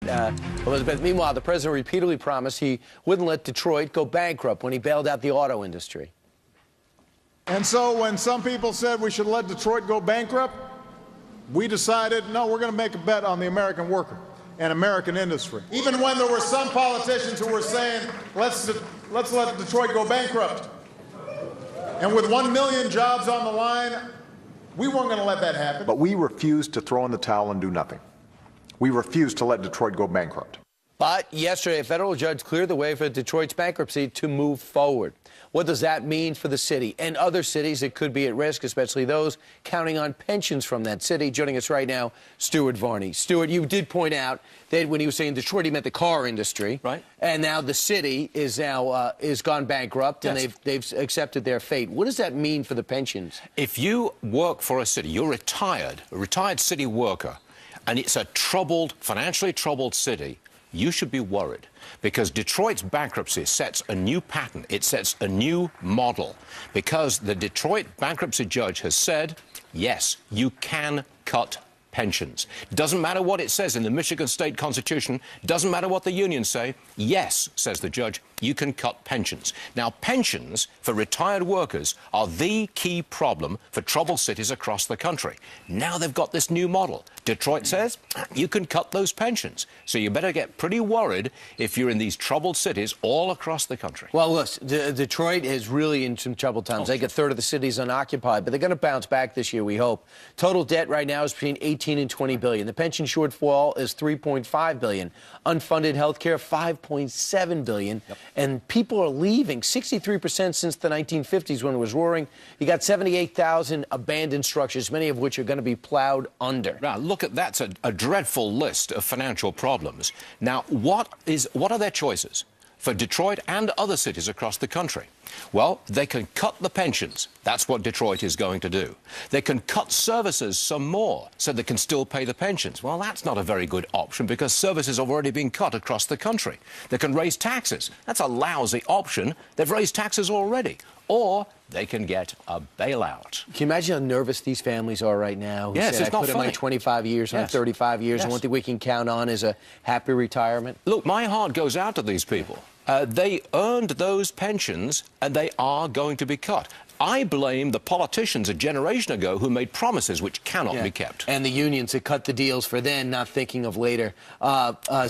Elizabeth. Meanwhile, the president repeatedly promised he wouldn't let Detroit go bankrupt when he bailed out the auto industry. And so when some people said we should let Detroit go bankrupt, we decided, no, we're going to make a bet on the American worker and American industry. Even when there were some politicians who were saying, let's let Detroit go bankrupt. And with 1 million jobs on the line, we weren't going to let that happen. But we refused to throw in the towel and do nothing. We refused to let Detroit go bankrupt. But yesterday, a federal judge cleared the way for Detroit's bankruptcy to move forward. What does that mean for the city and other cities that could be at risk, especially those counting on pensions from that city? Joining us right now, Stuart Varney. Stuart, you did point out that when he was saying Detroit, he meant the car industry. Right. And now the city is gone bankrupt, and yes, they've accepted their fate. What does that mean for the pensions? If you work for a city, you're a retired city worker, and it's a financially troubled city, you should be worried, because Detroit's bankruptcy sets a new pattern. It sets a new model, because the Detroit bankruptcy judge has said, yes, you can cut pensions. Doesn't matter what it says in the Michigan State Constitution, doesn't matter what the unions say. Yes, says the judge, you can cut pensions. Now, pensions for retired workers are the key problem for troubled cities across the country. Now they've got this new model. Detroit says you can cut those pensions. So you better get pretty worried if you're in these troubled cities all across the country. Well, look, Detroit is really in some troubled times. Like a third of the city is unoccupied, but they're going to bounce back this year, we hope. Total debt right now is between 18 and 20 billion. The pension shortfall is 3.5 billion. Unfunded health care, 5.7 billion. Yep. And people are leaving, 63% since the 1950s when it was roaring. You got 78,000 abandoned structures, many of which are going to be plowed under. Now, look at that's a dreadful list of financial problems. Now, what are their choices for Detroit and other cities across the country? Well, they can cut the pensions. That's what Detroit is going to do. They can cut services some more so they can still pay the pensions. Well, that's not a very good option because services have already been cut across the country. They can raise taxes. That's a lousy option. They've raised taxes already. Or they can get a bailout. Can you imagine how nervous these families are right now? Yes, it's not funny. I put in my 25 years, yes, 35 years, yes, and one thing we can count on is a happy retirement. Look, my heart goes out to these people. They earned those pensions, and they are going to be cut. I blame the politicians a generation ago who made promises which cannot be kept. And the unions that cut the deals for then, not thinking of later.